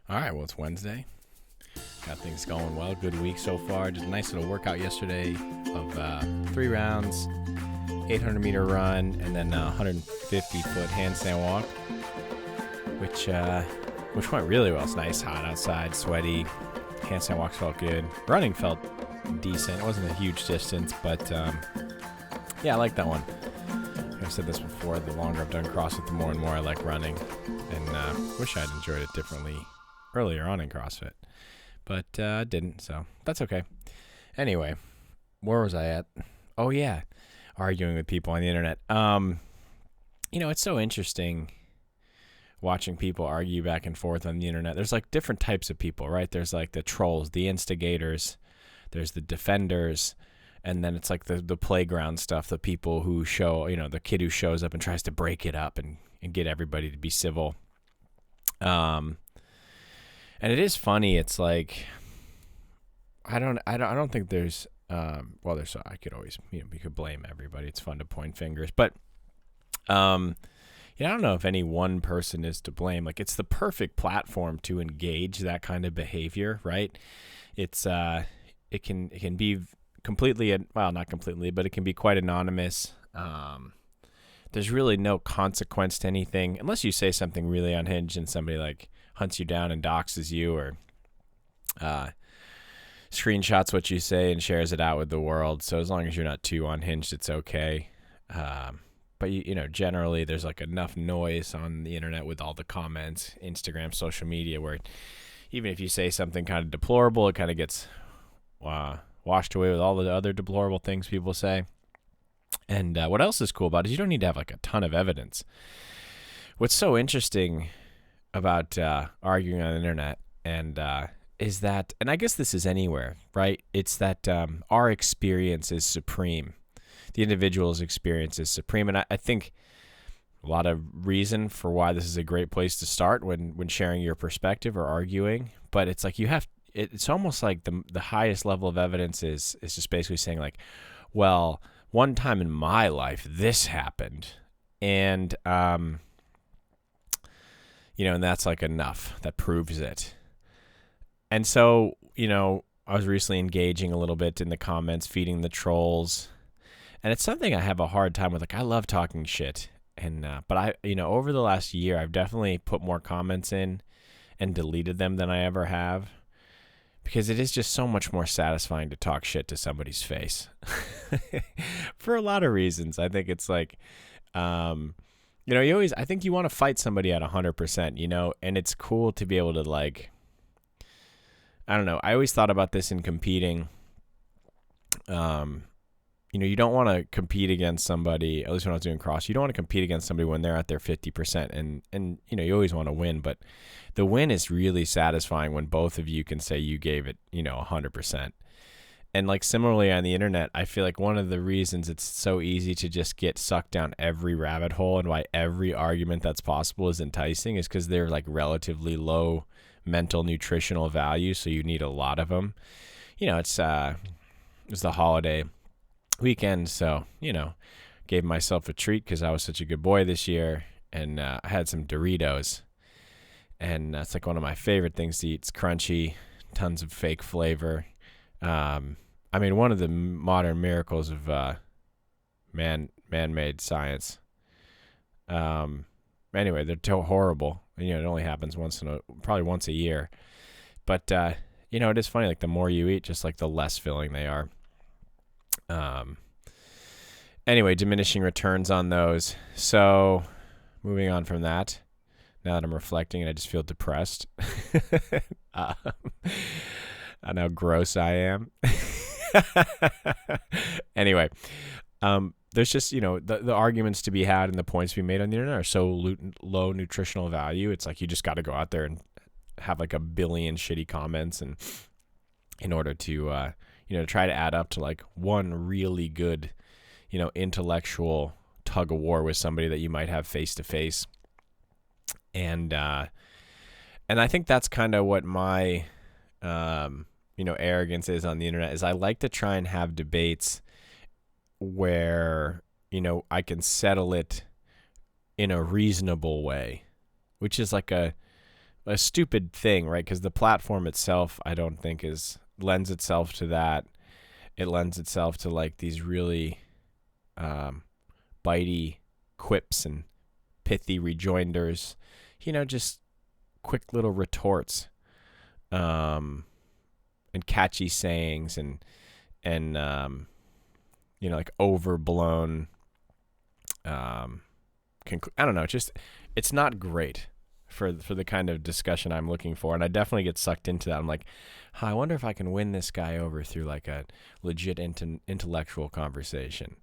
All right, well, it's Wednesday. Got things going well. Good week so far. Just a nice little workout yesterday of 3 rounds, 800-meter run, and then 150-foot handstand walk, which went really well. It's nice, hot outside, sweaty. Handstand walks felt good. Running felt decent. It wasn't a huge distance, but yeah, I like that one. I've said this before. The longer I've done CrossFit, the more and more I like running, and wish I'd enjoyed it differently earlier on in CrossFit, but I didn't, so that's okay. Anyway, where was I at? Oh yeah, arguing with people on the internet. It's so interesting watching people argue back and forth on the internet. There's like different types of people, right? There's like the trolls, the instigators, there's the defenders, and then it's like the playground stuff, the people who show, the kid who shows up and tries to break it up and get everybody to be civil. And it is funny. It's like, I don't think there's, I could always, we could blame everybody. It's fun to point fingers, but, I don't know if any one person is to blame. Like, it's the perfect platform to engage that kind of behavior, right? It's, it can be completely, well, not completely, but it can be quite anonymous. There's really no consequence to anything unless you say something really unhinged and somebody like hunts you down and doxes you, or screenshots what you say and shares it out with the world. So as long as you're not too unhinged, it's okay. But generally there's like enough noise on the internet with all the comments, Instagram, social media, where even if you say something kind of deplorable, it kind of gets washed away with all the other deplorable things people say. And what else is cool about it is you don't need to have like a ton of evidence. What's so interesting about arguing on the internet and is that, and I guess this is anywhere, right? It's that our experience is supreme. The individual's experience is supreme. And I think a lot of reason for why this is a great place to start when sharing your perspective or arguing. But it's like it's almost like the highest level of evidence is just basically saying like, well, one time in my life, this happened. And, and that's like enough. That proves it. And so, I was recently engaging a little bit in the comments, feeding the trolls. And it's something I have a hard time with. Like, I love talking shit. And, but I, over the last year, I've definitely put more comments in and deleted them than I ever have. Because it is just so much more satisfying to talk shit to somebody's face. For a lot of reasons. I think it's like, I think you want to fight somebody at 100%, and it's cool to be able to like, I don't know. I always thought about this in competing. You don't want to compete against somebody, at least when I was doing cross, you don't want to compete against somebody when they're at their 50%. And you always want to win, but the win is really satisfying when both of you can say you gave it, 100%. And like similarly on the internet, I feel like one of the reasons it's so easy to just get sucked down every rabbit hole and why every argument that's possible is enticing is because they're like relatively low mental nutritional value. So you need a lot of them. It's the holiday weekend, so gave myself a treat because I was such a good boy this year, and I had some Doritos, and that's like one of my favorite things to eat. It's crunchy, tons of fake flavor. One of the modern miracles of man-made science. Anyway, they're horrible. It only happens probably once a year, but it is funny. Like the more you eat, just like the less filling they are. Anyway, diminishing returns on those. So moving on from that, now that I'm reflecting and I just feel depressed on how gross I am. Anyway, there's just, the arguments to be had and the points to be made on the internet are so low nutritional value. It's like, you just got to go out there and have like a billion shitty comments and in order to, try to add up to like one really good, intellectual tug of war with somebody that you might have face to face. And I think that's kind of what my, arrogance is on the internet is I like to try and have debates where, I can settle it in a reasonable way, which is like a stupid thing, right? Because the platform itself, I don't think lends itself to that. It lends itself to like these really bitey quips and pithy rejoinders, just quick little retorts, and catchy sayings and like overblown. I don't know. It's not great for the kind of discussion I'm looking for, and I definitely get sucked into that. I'm like, I wonder if I can win this guy over through like a legit intellectual conversation.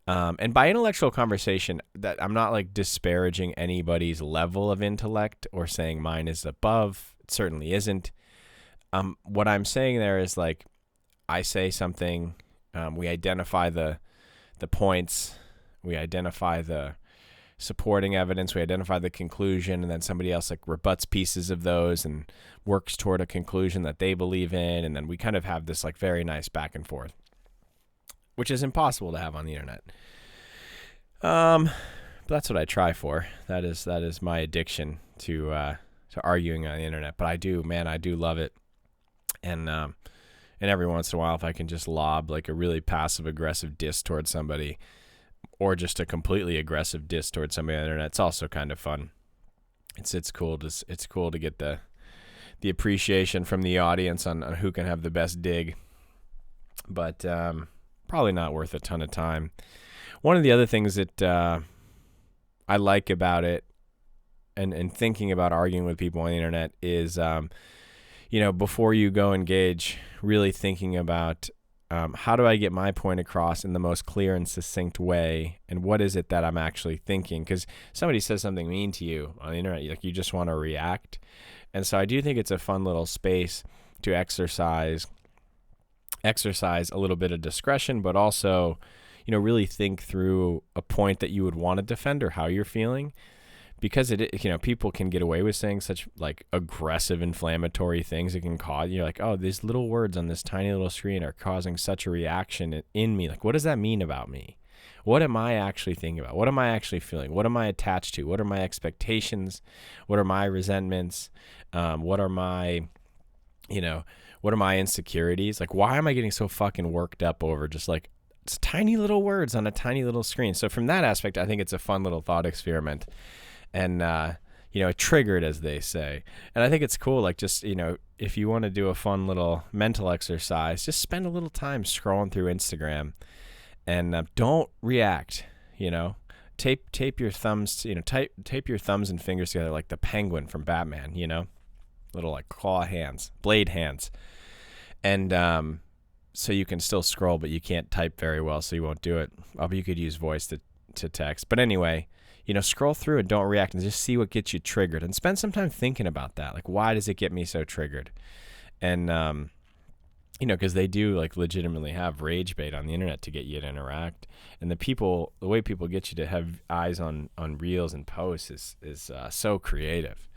And by intellectual conversation, that I'm not like disparaging anybody's level of intellect or saying mine is above. It certainly isn't. What I'm saying there is like, I say something, we identify the points, we identify the supporting evidence, we identify the conclusion, and then somebody else like rebuts pieces of those and works toward a conclusion that they believe in, and then we kind of have this like very nice back and forth, which is impossible to have on the internet. But that's what I try for. That is my addiction to arguing on the internet. But I do love it. And every once in a while, if I can just lob like a really passive aggressive diss towards somebody, or just a completely aggressive diss towards somebody on the internet, it's also kind of fun. It's cool to get the appreciation from the audience on who can have the best dig. But probably not worth a ton of time. One of the other things that I like about it and thinking about arguing with people on the internet is, before you go engage, really thinking about how do I get my point across in the most clear and succinct way, and what is it that I'm actually thinking? Because somebody says something mean to you on the internet, like you just want to react. And so I do think it's a fun little space to exercise a little bit of discretion, but also, really think through a point that you would want to defend or how you're feeling, because people can get away with saying such like aggressive, inflammatory things. It can cause, you're like, oh, these little words on this tiny little screen are causing such a reaction in me. Like, what does that mean about me? What am I actually thinking about? What am I actually feeling? What am I attached to? What are my expectations? What are my resentments? What are my insecurities? Like, why am I getting so fucking worked up over just like it's tiny little words on a tiny little screen? So from that aspect, I think it's a fun little thought experiment, and triggered, as they say. And I think it's cool. Like, just if you want to do a fun little mental exercise, just spend a little time scrolling through Instagram, and don't react. Tape your thumbs. Tape your thumbs and fingers together like the Penguin from Batman. Little like claw hands, blade hands. And so you can still scroll, but you can't type very well, so you won't do it. But you could use voice to text. But anyway, scroll through and don't react, and just see what gets you triggered, and spend some time thinking about that. Like, why does it get me so triggered? And because they do like legitimately have rage bait on the internet to get you to interact. And the way people get you to have eyes on reels and posts is so creative.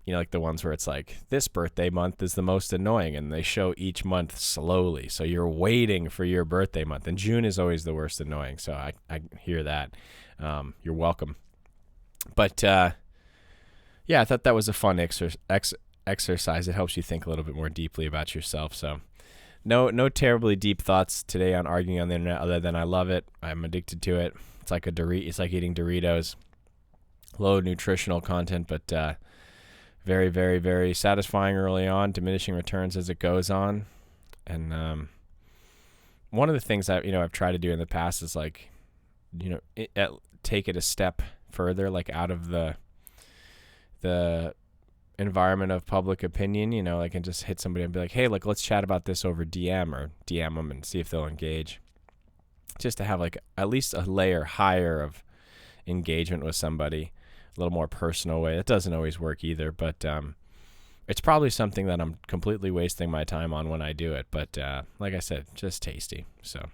Like the ones where it's like, this birthday month is the most annoying, and they show each month slowly. So you're waiting for your birthday month, and June is always the worst annoying. So I hear that. You're welcome. But I thought that was a fun exercise. It helps you think a little bit more deeply about yourself. So no terribly deep thoughts today on arguing on the internet, other than I love it. I'm addicted to it. It's like it's like eating Doritos. Low nutritional content, but very, very, very satisfying early on, diminishing returns as it goes on. And one of the things that I've tried to do in the past is like, take it a step further, like out of the environment of public opinion. Like, and just hit somebody and be like, hey, like, let's chat about this over DM, or DM them and see if they'll engage. Just to have like at least a layer higher of engagement with somebody. A little more personal way. It doesn't always work either, but it's probably something that I'm completely wasting my time on when I do it. But like I said, just tasty. So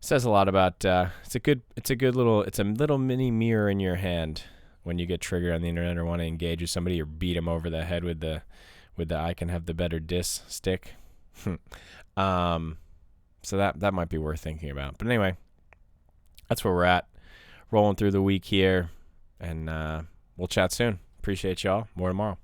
says a lot about it's a little mini mirror in your hand when you get triggered on the internet or want to engage with somebody, or beat them over the head with the I can have the better diss stick. So that might be worth thinking about. But anyway, that's where we're at. Rolling through the week here. And we'll chat soon. Appreciate y'all. More tomorrow.